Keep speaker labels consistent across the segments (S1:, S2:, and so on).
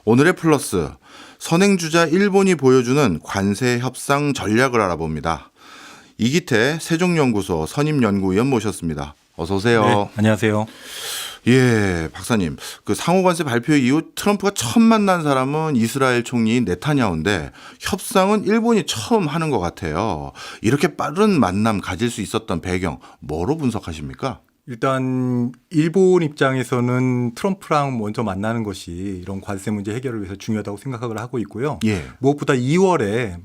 S1: 오늘의 플러스, 선행주자 일본이 보여주는 관세 협상 전략을 알아봅니다. 이기태 세종연구소 선임연구위원 모셨습니다. 어서 오세요.
S2: 네, 안녕하세요.
S1: 예, 박사님. 그 상호관세 발표 이후 트럼프가 처음 만난 사람은 이스라엘 총리인 네타냐후인데 협상은 일본이 처음 하는 것 같아요. 이렇게 빠른 만남 가질 수 있었던 배경 뭐로 분석하십니까?
S2: 일단 일본 입장에서는 트럼프랑 먼저 만나는 것이 이런 관세 문제 해결을 위해서 중요하다고 생각을 하고 있고요.
S1: 예.
S2: 무엇보다 2월에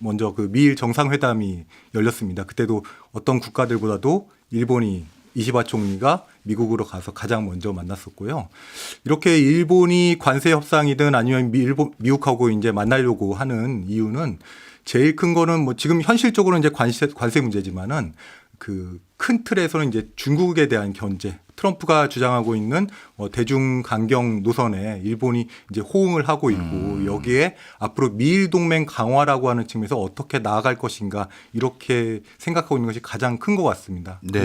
S2: 먼저 그 미일 정상회담이 열렸습니다. 그때도 어떤 국가들보다도 일본이 이시바 총리가 미국으로 가서 가장 먼저 만났었고요. 이렇게 일본이 관세 협상이든 아니면 미국하고 이제 만나려고 하는 이유는 제일 큰 거는 지금 현실적으로는 이제 관세 문제지만은 그 큰 틀에서는 이제 중국에 대한 견제, 트럼프가 주장하고 있는 대중 강경 노선에 일본이 이제 호응을 하고 있고 여기에 앞으로 미일 동맹 강화라고 하는 측면에서 어떻게 나아갈 것인가 이렇게 생각하고 있는 것이 가장 큰 것 같습니다.
S1: 네.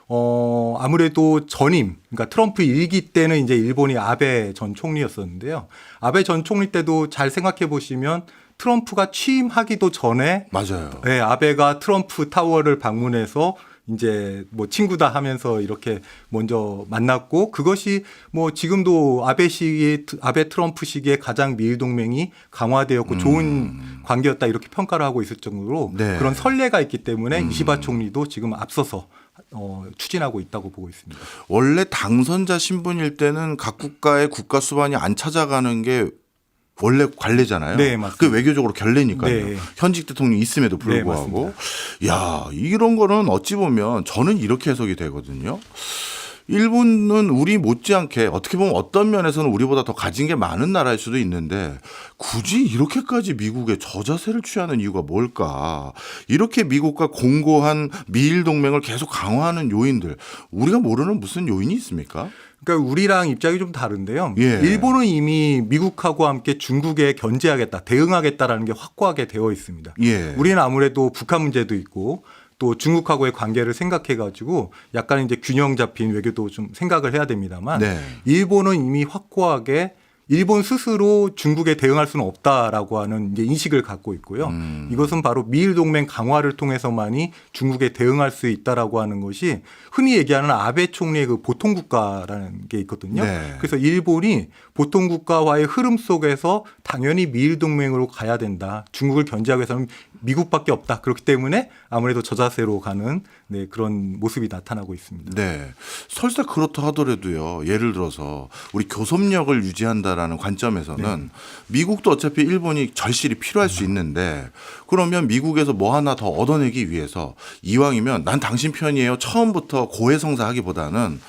S2: 그리고 아무래도 전임, 그러니까 트럼프 1기 때는 이제 일본이 아베 전 총리였었는데요. 아베 전 총리 때도 잘 생각해 보시면 트럼프가 취임하기도 전에
S1: 맞아요.
S2: 네, 아베가 트럼프 타워를 방문해서 이제 친구다 하면서 이렇게 먼저 만났고 그것이 지금도 아베 트럼프 시기에 가장 미일 동맹이 강화되었고 좋은 관계였다 이렇게 평가를 하고 있을 정도로
S1: 네.
S2: 그런 선례가 있기 때문에 이시바 총리도 지금 앞서서 추진하고 있다고 보고 있습니다.
S1: 원래 당선자 신분일 때는 각 국가의 국가 수반이 안 찾아가는 게 원래 관례잖아요.
S2: 네, 맞습니다.
S1: 그 외교적으로 결례니까요.
S2: 네.
S1: 현직 대통령이 있음에도 불구하고. 야, 이런 거는 어찌 보면 저는 이렇게 해석이 되거든요. 일본은 우리 못지않게 어떻게 보면 어떤 면에서는 우리보다 더 가진 게 많은 나라일 수도 있는데 굳이 이렇게까지 미국의 저자세를 취하는 이유가 뭘까? 이렇게 미국과 공고한 미일 동맹을 계속 강화하는 요인들 우리가 모르는 무슨 요인이 있습니까?
S2: 그러니까 우리랑 입장이 좀 다른데요.
S1: 예.
S2: 일본은 이미 미국하고 함께 중국에 견제하겠다, 대응하겠다라는 게 확고하게 되어 있습니다.
S1: 예.
S2: 우리는 아무래도 북한 문제도 있고 또 중국하고의 관계를 생각해 가지고 약간 이제 균형 잡힌 외교도 좀 생각을 해야 됩니다만
S1: 네.
S2: 일본은 이미 확고하게 일본 스스로 중국에 대응할 수는 없다라고 하는 이제 인식을 갖고 있고요. 이것은 바로 미일 동맹 강화를 통해서만이 중국에 대응할 수 있다라고 하는 것이 흔히 얘기하는 아베 총리의 그 보통국가라는 게 있거든요.
S1: 네.
S2: 그래서 일본이 보통국가와의 흐름 속에서 당연히 미일 동맹으로 가야 된다. 중국을 견제하기 위해서는 미국밖에 없다. 그렇기 때문에 아무래도 저자세로 가는 그런 모습이 나타나고 있습니다.
S1: 네. 설사 그렇다 하더라도요. 예를 들어서 우리 교섭력을 유지한다라는 관점에서는 미국도 어차피 일본이 절실히 필요할 수 있는데 그러면 미국에서 뭐 하나 더 얻어내기 위해서 이왕이면 난 당신 편이에요. 처음부터 고해성사하기보다는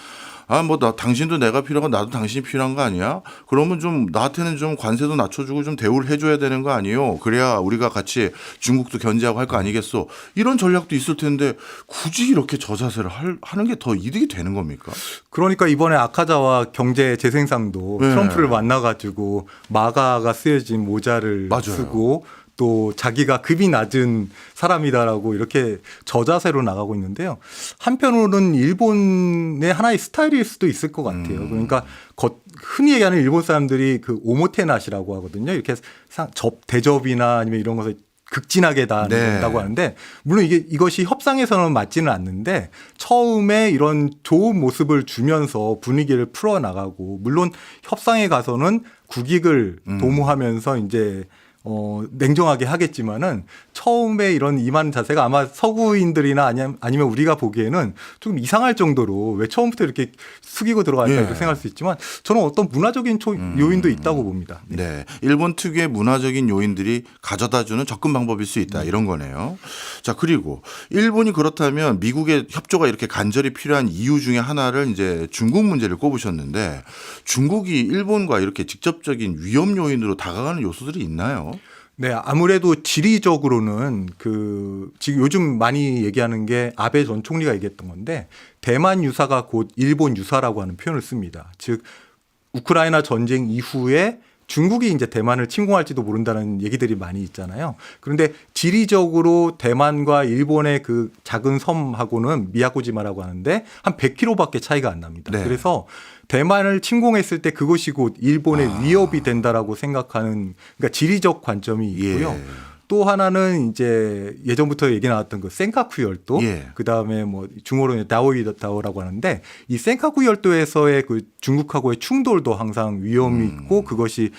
S1: 나 당신도 내가 필요하고 나도 당신이 필요한 거 아니야? 그러면 좀 나한테는 좀 관세도 낮춰주고 좀 대우를 해줘야 되는 거 아니에요? 그래야 우리가 같이 중국도 견제하고 할 거 아니겠어? 이런 전략도 있을 텐데 굳이 이렇게 저자세를 하는 게 더 이득이 되는 겁니까?
S2: 그러니까 이번에 아카자와 경제 재생상도
S1: 네.
S2: 트럼프를 만나가지고 마가가 쓰여진 모자를
S1: 맞아요.
S2: 쓰고 또 자기가 급이 낮은 사람이다라고 이렇게 저자세로 나가고 있는데요. 한편으로는 일본의 하나의 스타일일 수도 있을 것 같아요. 그러니까 흔히 얘기하는 일본 사람들이 그 오모테나시라고 하거든요. 이렇게 대접이나 아니면 이런 것을 극진하게 다한다고 하는데 물론 이것이 협상에서는 맞지는 않는데 처음에 이런 좋은 모습을 주면서 분위기를 풀어나가고 물론 협상에 가서는 국익을 도모하면서 이제 냉정하게 하겠지만은 처음에 이런 임하는 자세가 아마 서구인들이나 아니면 우리가 보기에는 좀 이상할 정도로 왜 처음부터 이렇게 숙이고 들어갈까 이렇게 생각할 수 있지만 저는 어떤 문화적인 요인도 있다고 봅니다.
S1: 네. 일본 특유의 문화적인 요인들이 가져다주는 접근 방법일 수 있다. 이런 거네요. 자, 그리고 일본이 그렇다면 미국의 협조가 이렇게 간절히 필요한 이유 중에 하나를 이제 중국 문제를 꼽으셨는데 중국이 일본과 이렇게 직접적인 위험 요인으로 다가가는 요소들이 있나요?
S2: 네, 아무래도 지리적으로는 지금 요즘 많이 얘기하는 게 아베 전 총리가 얘기했던 건데 대만 유사가 곧 일본 유사라고 하는 표현을 씁니다. 즉 우크라이나 전쟁 이후에 중국이 이제 대만을 침공할지도 모른다는 얘기들이 많이 있잖아요. 그런데 지리적으로 대만과 일본의 그 작은 섬하고는 미야코지마라고 하는데 한 100km밖에 차이가 안 납니다.
S1: 네.
S2: 그래서 대만을 침공했을 때 그것이 곧 일본의 위협이 된다라고 생각하는 그러니까 지리적 관점이 있고요.
S1: 예.
S2: 또 하나는 이제 예전부터 얘기 나왔던 그 센카쿠 열도,
S1: 예.
S2: 그 다음에 뭐 중어로는 다오이다오라고 하는데 이 센카쿠 열도에서의 그 중국하고의 충돌도 항상 위험이 있고 그것이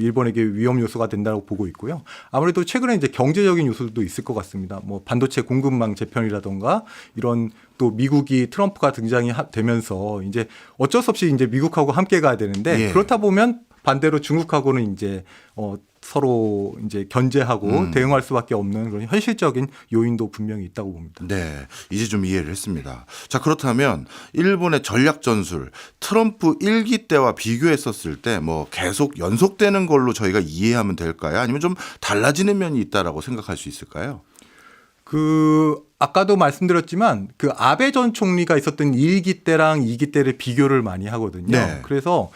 S2: 일본에게 위험 요소가 된다고 보고 있고요. 아무래도 최근에 이제 경제적인 요소도 있을 것 같습니다. 뭐 반도체 공급망 재편이라던가 이런 또 미국이 트럼프가 등장이 되면서 이제 어쩔 수 없이 이제 미국하고 함께 가야 되는데
S1: 예.
S2: 그렇다 보면 반대로 중국하고는 이제 서로 이제 견제하고 대응할 수밖에 없는 그런 현실적인 요인도 분명히 있다고 봅니다.
S1: 네, 이제 좀 이해를 했습니다. 자, 그렇다면 일본의 전략 전술 트럼프 1기 때와 비교했었을 때 뭐 계속 연속되는 걸로 저희가 이해하면 될까요? 아니면 좀 달라지는 면이 있다라고 생각할 수 있을까요?
S2: 그 아까도 말씀드렸지만 그 아베 전 총리가 있었던 1기 때랑 2기 때를 비교를 많이 하거든요.
S1: 네.
S2: 그래서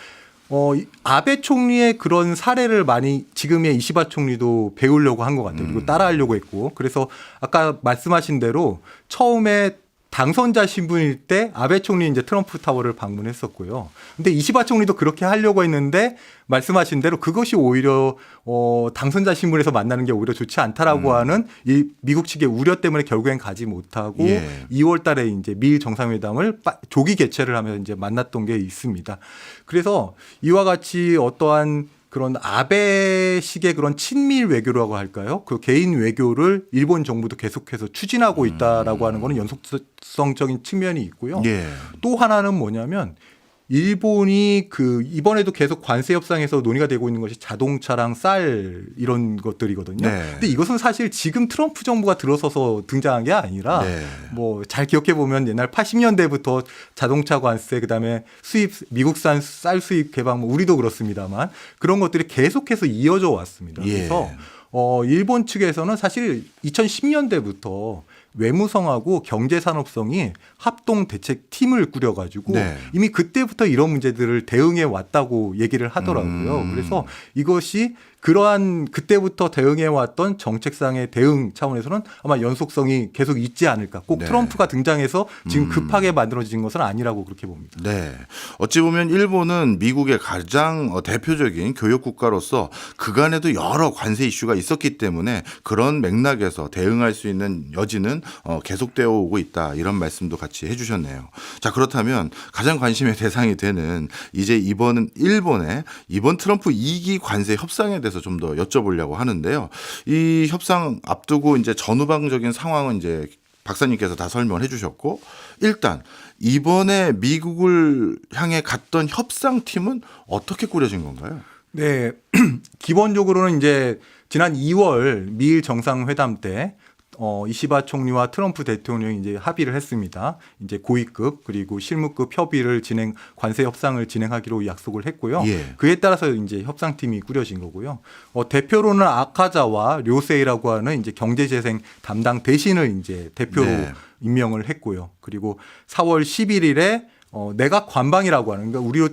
S2: 아베 총리의 그런 사례를 많이 지금의 이시바 총리도 배우려고 한 것 같아요. 그리고 따라하려고 했고. 그래서 아까 말씀하신 대로 처음에 당선자 신분일 때 아베 총리 이제 트럼프 타워를 방문했었고요. 근데 이시바 총리도 그렇게 하려고 했는데 말씀하신 대로 그것이 오히려 당선자 신분에서 만나는 게 오히려 좋지 않다라고 하는 이 미국 측의 우려 때문에 결국엔 가지 못하고
S1: 예.
S2: 2월 달에 이제 미일 정상회담을 조기 개최를 하면서 이제 만났던 게 있습니다. 그래서 이와 같이 어떠한 그런 아베식의 그런 친밀 외교라고 할까요? 그 개인 외교를 일본 정부도 계속해서 추진하고 있다라고 하는 거는 연속성적인 측면이 있고요.
S1: 예.
S2: 또 하나는 뭐냐면 일본이 그 이번에도 계속 관세 협상에서 논의가 되고 있는 것이 자동차랑 쌀 이런 것들이거든요.
S1: 네.
S2: 근데 이것은 사실 지금 트럼프 정부가 들어서서 등장한 게 아니라
S1: 네.
S2: 뭐 잘 기억해 보면 옛날 80년대부터 자동차 관세 그다음에 수입 미국산 쌀 수입 개방 뭐 우리도 그렇습니다만 그런 것들이 계속해서 이어져 왔습니다.
S1: 예.
S2: 그래서 일본 측에서는 사실 2010년대부터 외무성하고 경제산업성이 합동 대책팀을 꾸려가지고
S1: 네.
S2: 이미 그때부터 이런 문제들을 대응해 왔다고 얘기를 하더라고요. 그래서 이것이 그러한 그때부터 대응해 왔던 정책상의 대응 차원에서는 아마 연속성이 계속 있지 않을까. 꼭
S1: 네.
S2: 트럼프가 등장해서 지금 급하게 만들어진 것은 아니라고 그렇게 봅니다.
S1: 네. 어찌 보면 일본은 미국의 가장 대표적인 교역 국가로서 그간에도 여러 관세 이슈가 있었기 때문에 그런 맥락에서 대응할 수 있는 여지는 계속되어 오고 있다. 이런 말씀도 같이 해주셨네요. 자, 그렇다면 가장 관심의 대상이 되는 이제 이번 트럼프 2기 관세 협상에 대해서 좀 더 여쭤보려고 하는데요. 이 협상 앞두고 이제 전후방적인 상황은 이제 박사님께서 다 설명을 해주셨고 일단 이번에 미국을 향해 갔던 협상팀은 어떻게 꾸려진 건가요?
S2: 네. 기본적으로는 이제 지난 2월 미일 정상회담 때 이시바 총리와 트럼프 대통령이 이제 합의를 했습니다. 이제 고위급 그리고 실무급 협의를 관세 협상을 진행하기로 약속을 했고요.
S1: 예.
S2: 그에 따라서 이제 협상팀이 꾸려진 거고요. 대표로는 아카자와 료세이라고 하는 이제 경제재생 담당 대신을 이제 대표로
S1: 네.
S2: 임명을 했고요. 그리고 4월 11일에 내각 관방이라고 하는 그러니까 우리로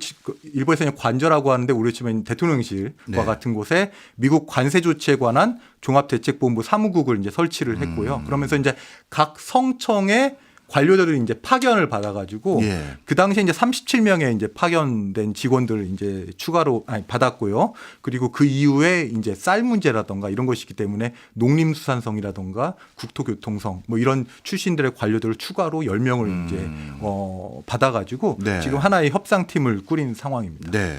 S2: 일본에서는 관저라고 하는데 우리로 치면 대통령실과
S1: 네.
S2: 같은 곳에 미국 관세 조치에 관한 종합대책본부 사무국을 이제 설치를 했고요. 그러면서 이제 각 성청의 관료들을 이제 파견을 받아가지고
S1: 예.
S2: 그 당시에 이제 37명의 이제 파견된 직원들을 이제 추가로 받았고요. 그리고 그 이후에 이제 쌀 문제라던가 이런 것이기 때문에 농림수산성이라던가 국토교통성 뭐 이런 출신들의 관료들을 추가로 10명을 이제 받아가지고
S1: 네.
S2: 지금 하나의 협상팀을 꾸린 상황입니다.
S1: 네.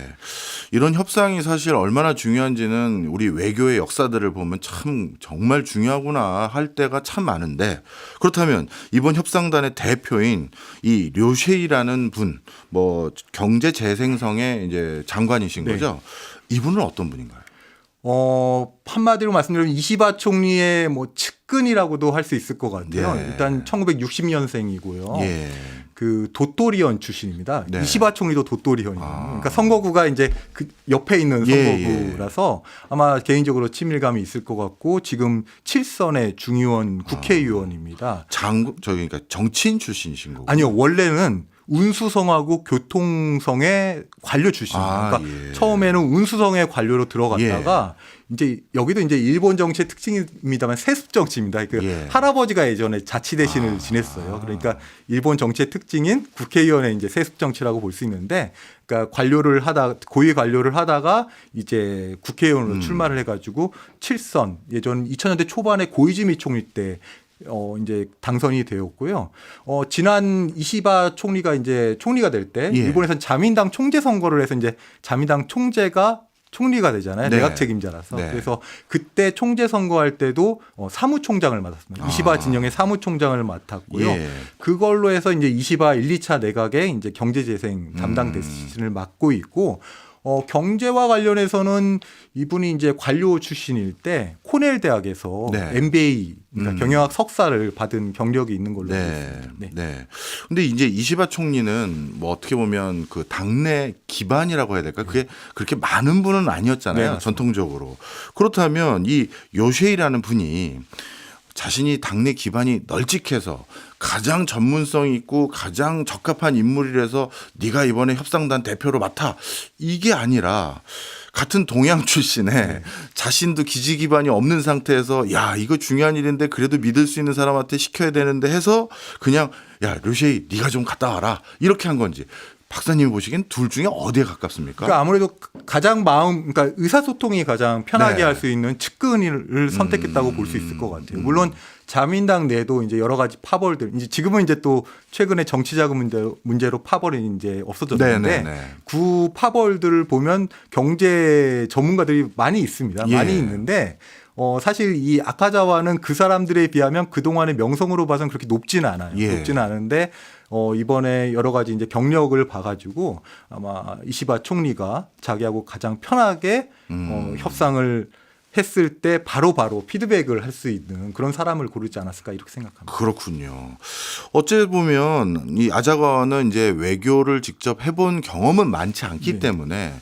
S1: 이런 협상이 사실 얼마나 중요한지는 우리 외교의 역사들을 보면 참 정말 중요하구나 할 때가 참 많은데 그렇다면 이번 협상단의 대표인 이 료쉐이라는 분, 뭐 경제재생성의 이제 장관이신
S2: 네.
S1: 거죠? 이분은 어떤 분인가요?
S2: 한마디로 말씀드리면 이시바 총리의 뭐 측근이라고도 할 수 있을 것 같아요.
S1: 네.
S2: 일단 1960년생이고요.
S1: 예.
S2: 그 도토리현 출신입니다.
S1: 네.
S2: 이시바 총리도 도토리현이에요. 그러니까 선거구가 이제 그 옆에 있는 선거구라서 아마 개인적으로 친밀감이 있을 것 같고 지금 7선의 중의원 국회의원입니다.
S1: 그러니까 정치인 출신이신 거고.
S2: 아니요, 원래는 운수성하고 교통성의 관료 출신입니다.
S1: 아,
S2: 그러니까
S1: 예.
S2: 처음에는 운수성의 관료로 들어갔다가 이제 여기도 이제 일본 정치의 특징입니다만 세습 정치입니다. 그
S1: 예.
S2: 할아버지가 예전에 자치대신을 지냈어요. 그러니까 일본 정치의 특징인 국회의원의 이제 세습 정치라고 볼 수 있는데, 그러니까 고위 관료를 하다가 이제 국회의원으로 출마를 해가지고 7선 예전 2000년대 초반에 고이즈미 총리 때 이제 당선이 되었고요. 지난 이시바 총리가 이제 총리가 될 때
S1: 예.
S2: 일본에서는 자민당 총재 선거를 해서 이제 자민당 총재가 총리가 되잖아요.
S1: 네.
S2: 내각 책임자라서.
S1: 네.
S2: 그래서 그때 총재 선거할 때도 사무총장을 맡았습니다. 이시바 진영의 사무총장을 맡았고요.
S1: 예.
S2: 그걸로 해서 이제 이시바 1, 2차 내각의 이제 경제재생 담당 대신을 맡고 있고, 경제와 관련해서는 이분이 이제 관료 출신일 때 코넬 대학에서
S1: 네.
S2: MBA 그러니까 경영학 석사를 받은 경력이 있는 걸로 알고
S1: 네.
S2: 있습니다. 네.
S1: 네. 근데 이제 이시바 총리는 뭐 어떻게 보면 그 당내 기반이라고 해야 될까? 그게 그렇게 많은 분은 아니었잖아요.
S2: 네, 맞습니다.
S1: 전통적으로. 그렇다면 이 요쉐이라는 분이 자신이 당내 기반이 널찍해서 가장 전문성 있고 가장 적합한 인물이라서 네가 이번에 협상단 대표로 맡아, 이게 아니라 같은 동양 출신에 자신도 기지 기반이 없는 상태에서 야 이거 중요한 일인데 그래도 믿을 수 있는 사람한테 시켜야 되는데 해서 그냥 야 류셰이 네가 좀 갔다 와라 이렇게 한 건지, 박사님이 보시기엔 둘 중에 어디에 가깝습니까?
S2: 그러니까 아무래도 가장 그러니까 의사소통이 가장 편하게
S1: 네.
S2: 할 수 있는 측근을 선택했다고 볼 수 있을 것 같아요. 물론 자민당 내도 이제 여러 가지 파벌들, 이제 지금은 이제 또 최근에 정치자금 문제로 파벌이 이제 없어졌는데
S1: 네, 네, 네.
S2: 그 파벌들을 보면 경제 전문가들이 많이 있습니다.
S1: 예.
S2: 많이 있는데 사실 이 아카자와는 그 사람들에 비하면 그동안의 명성으로 봐서는 그렇게 높지는 않아요.
S1: 예.
S2: 높지는 않은데 이번에 여러 가지 이제 경력을 봐가지고 아마 이시바 총리가 자기하고 가장 편하게 협상을 했을 때 바로바로 피드백을 할 수 있는 그런 사람을 고르지 않았을까 이렇게 생각합니다.
S1: 그렇군요. 어째 보면 이 아자가와는 이제 외교를 직접 해본 경험은 많지 않기
S2: 네.
S1: 때문에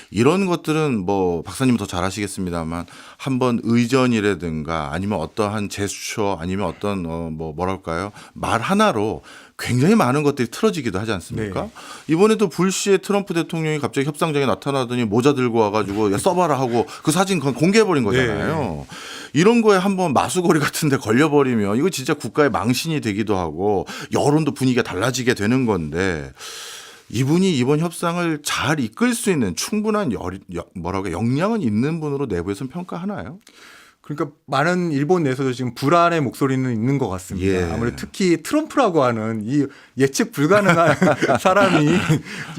S1: 이런 것들은 뭐 박사님 더 잘 아시겠습니다만 한번 의전이라든가 아니면 어떠한 제스처 아니면 어떤 뭐랄까요 말 하나로 굉장히 많은 것들이 틀어지기도 하지 않습니까?
S2: 네.
S1: 이번에도 불시에 트럼프 대통령이 갑자기 협상장에 나타나더니 모자 들고 와가지고 야, 써봐라 하고 그 사진 그건 공개해버린 거잖아요.
S2: 네.
S1: 이런 거에 한번 마수거리 같은 데 걸려버리면 이거 진짜 국가의 망신이 되기도 하고 여론도 분위기가 달라지게 되는 건데, 이분이 이번 협상을 잘 이끌 수 있는 충분한 역량은 있는 분으로 내부에서는 평가하나요?
S2: 그러니까 많은 일본 내에서도 지금 불안의 목소리는 있는 것 같습니다.
S1: 예.
S2: 아무래도 특히 트럼프라고 하는 이 예측 불가능한 사람이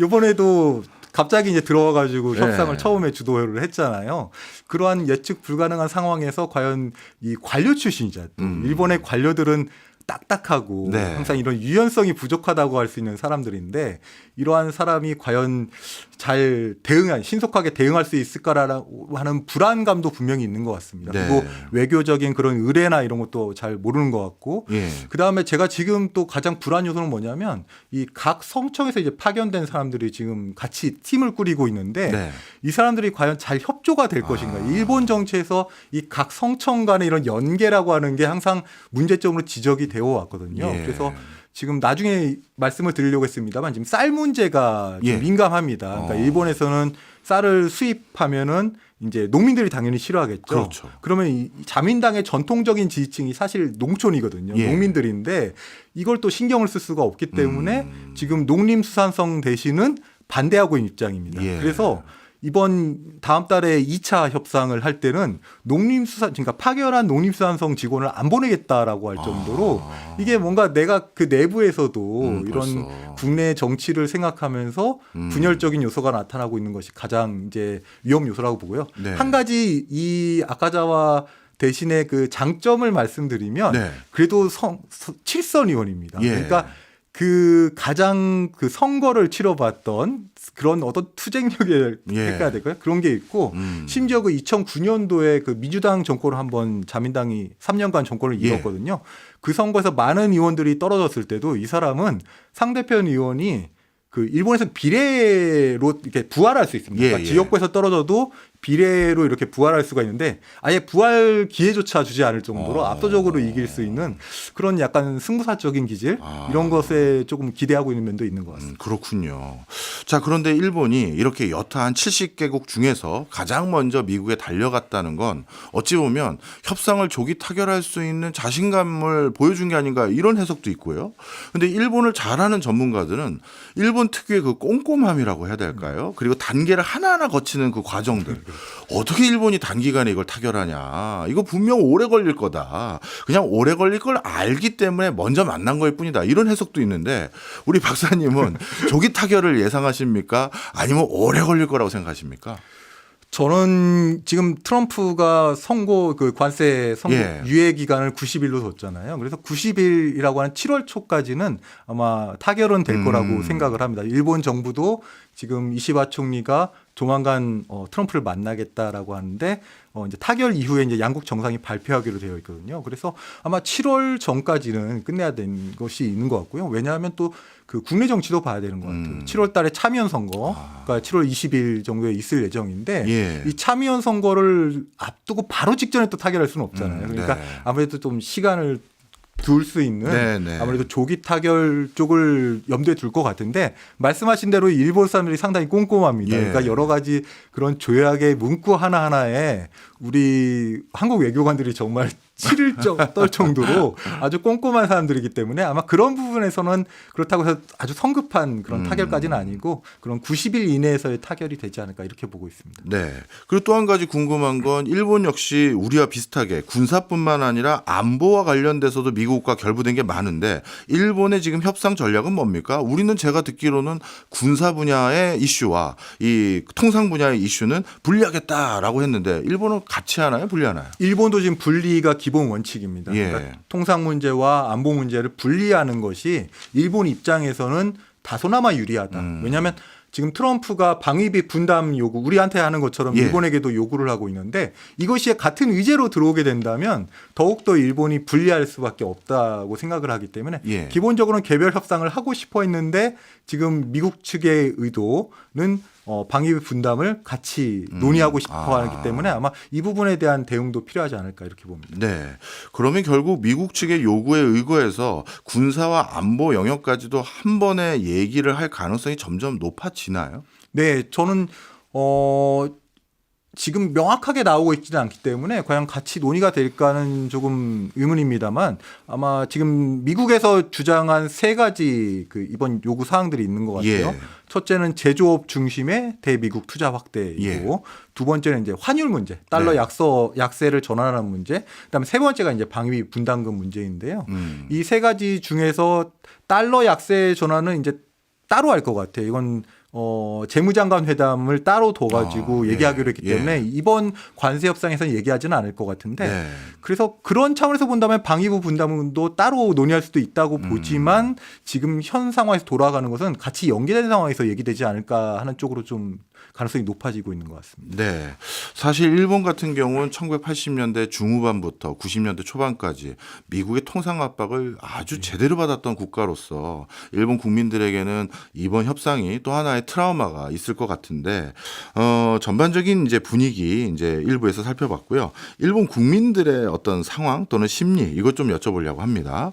S2: 이번에도 갑자기 이제 들어와가지고 협상을
S1: 예.
S2: 처음에 주도를 했잖아요. 그러한 예측 불가능한 상황에서 과연 이 관료 출신이자 또 일본의 관료들은 딱딱하고
S1: 네.
S2: 항상 이런 유연성이 부족하다고 할 수 있는 사람들인데, 이러한 사람이 과연 잘 신속하게 대응할 수 있을까라고 하는 불안감도 분명히 있는 것 같습니다.
S1: 네.
S2: 그리고 외교적인 그런 의뢰나 이런 것도 잘 모르는 것 같고,
S1: 예.
S2: 그다음에 제가 지금 또 가장 불안 요소는 뭐냐면 이 각 성청에서 이제 파견된 사람들이 지금 같이 팀을 꾸리고 있는데
S1: 네.
S2: 이 사람들이 과연 잘 협조가 될 것인가. 일본 정치에서 이 각 성청 간의 이런 연계라고 하는 게 항상 문제점으로 지적이 되어 왔거든요.
S1: 예.
S2: 그래서 지금 나중에 말씀을 드리려고 했습니다만 지금 쌀 문제가 좀
S1: 예.
S2: 민감합니다. 그러니까 일본에서는 쌀을 수입하면은 이제 농민들이 당연히 싫어하겠죠.
S1: 그렇죠.
S2: 그러면 이 자민당의 전통적인 지지층이 사실 농촌이거든요.
S1: 예.
S2: 농민들인데 이걸 또 신경을 쓸 수가 없기 때문에 지금 농림수산성 대신은 반대하고 있는 입장입니다.
S1: 예.
S2: 그래서 이번 다음 달에 2차 협상을 할 때는 그러니까 파견한 농림수산성 직원을 안 보내겠다라고 할 정도로 이게 뭔가 내가 그 내부에서도 이런
S1: 벌써.
S2: 국내 정치를 생각하면서 분열적인 요소가 나타나고 있는 것이 가장 이제 위험 요소라고 보고요.
S1: 네.
S2: 한 가지 이 아카자와 대신에 그 장점을 말씀드리면
S1: 네.
S2: 그래도 7선 의원입니다.
S1: 예.
S2: 그러니까 그 가장 그 선거를 치러봤던 그런 어떤 투쟁력을
S1: 예.
S2: 해야 될까요? 그런 게 있고 심지어 그 2009년도에 그 민주당 정권을 한번 자민당이 3년간 정권을
S1: 예.
S2: 이뤘거든요. 그 선거에서 많은 의원들이 떨어졌을 때도 이 사람은 상대편 의원이 그 일본에서 비례로 이렇게 부활할 수 있습니다. 그러니까 지역구에서 떨어져도 비례로 이렇게 부활할 수가 있는데 아예 부활 기회조차 주지 않을 정도로 압도적으로 이길 수 있는 그런 약간 승부사적인 기질 이런 것에 조금 기대하고 있는 면도 있는 것 같습니다.
S1: 그렇군요. 자, 그런데 일본이 이렇게 여타 한 70개국 중에서 가장 먼저 미국에 달려갔다는 건 어찌 보면 협상을 조기 타결할 수 있는 자신감을 보여준 게 아닌가 이런 해석도 있고요. 근데 일본을 잘 아는 전문가들은 일본 특유의 그 꼼꼼함이라고 해야 될까요? 그리고 단계를 하나하나 거치는 그 과정들. 어떻게 일본이 단기간에 이걸 타결하냐. 이거 분명 오래 걸릴 거다. 그냥 오래 걸릴 걸 알기 때문에 먼저 만난 거일 뿐이다. 이런 해석도 있는데 우리 박사님은 조기 타결을 예상하십니까? 아니면 오래 걸릴 거라고 생각하십니까?
S2: 저는 지금 트럼프가 선고 그 관세 선고 유예 기간을 90일로 뒀잖아요. 그래서 90일이라고 하는 7월 초까지는 아마 타결은 될 거라고 생각을 합니다. 일본 정부도 지금 이시바 총리가 조만간 트럼프를 만나겠다라고 하는데 이제 타결 이후에 이제 양국 정상이 발표하기로 되어 있거든요. 그래서 아마 7월 전까지는 끝내야 되는 것이 있는 것 같고요. 왜냐하면 또 그 국내 정치도 봐야 되는 것 같아요. 7월 달에 참의원 선거가 7월 20일 정도에 있을 예정인데 이 참의원 선거를 앞두고 바로 직전에 또 타결할 수는 없잖아요. 그러니까 아무래도 좀 시간을 둘 수 있는 아무래도 조기 타결 쪽을 염두에 둘 것 같은데 말씀하신 대로 일본 사람들이 상당히 꼼꼼합니다. 그러니까 여러 가지 그런 조약의 문구 하나하나에 우리 한국 외교관들이 정말 치를 떨 정도로 아주 꼼꼼한 사람들이기 때문에 아마 그런 부분에서는 그렇다고 해서 아주 성급한 그런 타결까지는 아니고 그런 90일 이내에서의 타결이 되지 않을까 이렇게 보고 있습니다.
S1: 네. 그리고 또 한 가지 궁금한 건 일본 역시 우리와 비슷하게 군사뿐만 아니라 안보와 관련돼서도 미국과 결부된 게 많은데 일본의 지금 협상 전략은 뭡니까? 우리는 제가 듣기로는 군사 분야의 이슈와 이 통상 분야의 이슈는 분리하겠다라고 했는데 일본은 같이 하나요? 분리하나요?
S2: 일본도 지금 분리가 기본 원칙입니다. 그러니까 통상 문제와 안보 문제를 분리하는 것이 일본 입장에서는 다소나마 유리하다. 왜냐하면 지금 트럼프가 방위비 분담 요구 우리한테 하는 것처럼 일본에게도 요구를 하고 있는데 이것이 같은 의제로 들어오게 된다면 더욱더 일본이 불리할 수밖에 없다고 생각을 하기 때문에 기본적으로는 개별 협상을 하고 싶어 했는데 지금 미국 측의 의도는 방위비 분담을 같이 논의하고 싶어 하기 때문에 아마 이 부분에 대한 대응도 필요하지 않을까 이렇게 봅니다.
S1: 네. 그러면 결국 미국 측의 요구에 의거해서 군사와 안보 영역까지도 한 번에 얘기를 할 가능성이 점점 높아지나요?
S2: 네. 저는 지금 명확하게 나오고 있지는 않기 때문에 과연 같이 논의가 될까는 조금 의문입니다만 아마 지금 미국에서 주장한 세 가지 그 이번 요구 사항들이 있는 것 같아요. 첫째는 제조업 중심의 대미국 투자 확대이고 두 번째는 이제 환율 문제, 달러 약세를 전환하는 문제, 그다음에 세 번째가 이제 방위 분담금 문제인데요. 이 세 가지 중에서 달러 약세 전환은 이제 따로 할 것 같아요. 이건 재무장관 회담을 따로 둬가지고 얘기하기로 했기 때문에 이번 관세 협상에서는 얘기하지는 않을 것 같은데 그래서 그런 차원에서 본다면 방위부 분담도 따로 논의할 수도 있다고 보지만 지금 현 상황에서 돌아가는 것은 같이 연계된 상황에서 얘기되지 않을까 하는 쪽으로 좀 가능성이 높아지고 있는 것 같습니다.
S1: 네. 사실 일본 같은 경우는 1980년대 중후반부터 90년대 초반까지 미국의 통상 압박을 아주 제대로 받았던 국가로서 일본 국민들에게는 이번 협상이 또 하나의 트라우마가 있을 것 같은데 전반적인 이제 분위기 이제 일부에서 살펴봤고요. 일본 국민들의 어떤 상황 또는 심리 이것 좀 여쭤보려고 합니다.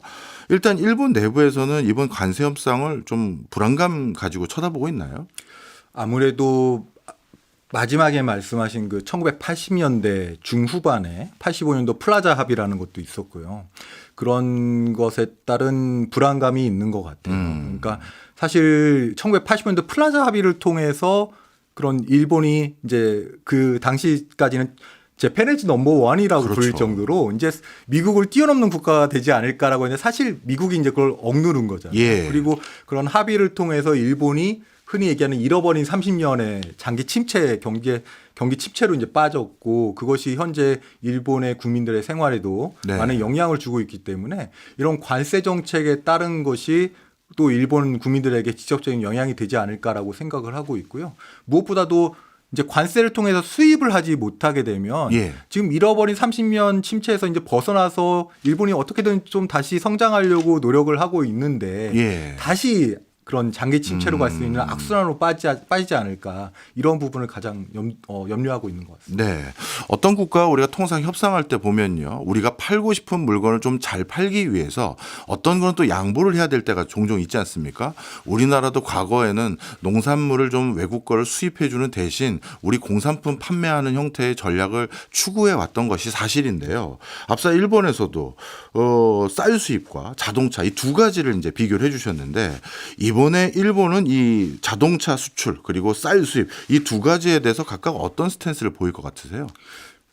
S1: 일단 일본 내부에서는 이번 관세 협상을 좀 불안감 가지고 쳐다보고 있나요?
S2: 아무래도 마지막에 말씀하신 그 1980년대 중후반에 85년도 플라자 합의라는 것도 있었고요. 그런 것에 따른 불안감이 있는 것 같아요. 그러니까 사실 1980년도 플라자 합의를 통해서 그런 일본이 이제 그 당시까지는 재패니지 넘버 원이라고 부를 정도로 이제 미국을 뛰어넘는 국가가 되지 않을까라고 했는데 사실 미국이 이제 그걸 억누른 거잖아요. 그리고 그런 합의를 통해서 일본이 흔히 얘기하는 잃어버린 30년의 장기 침체 경기 침체로 이제 빠졌고 그것이 현재 일본의 국민들의 생활에도 많은 영향을 주고 있기 때문에 이런 관세 정책에 따른 것이 또 일본 국민들에게 직접적인 영향이 되지 않을까라고 생각을 하고 있고요. 무엇보다도 이제 관세를 통해서 수입을 하지 못하게 되면 지금 잃어버린 30년 침체에서 이제 벗어나서 일본이 어떻게든 좀 다시 성장하려고 노력을 하고 있는데 다시 그런 장기 침체로 갈 수 있는 악순환으로 빠지지 않을까 이런 부분을 가장 염려하고 있는 것 같습니다.
S1: 네. 어떤 국가와 우리가 통상 협상할 때 보면요. 우리가 팔고 싶은 물건을 좀 잘 팔기 위해서 어떤 건 또 양보를 해야 될 때가 종종 있지 않습니까? 우리나라도 과거에는 농산물을 좀 외국 거를 수입해 주는 대신 우리 공산품 판매하는 형태의 전략을 추구해 왔던 것이 사실인데요. 앞서 일본에서도 쌀 수입과 자동차 이 두 가지를 이제 비교를 해 주셨는데 이번에 일본은 이 자동차 수출 그리고 쌀 수입 이 두 가지에 대해서 각각 어떤 스탠스를 보일 것 같으세요?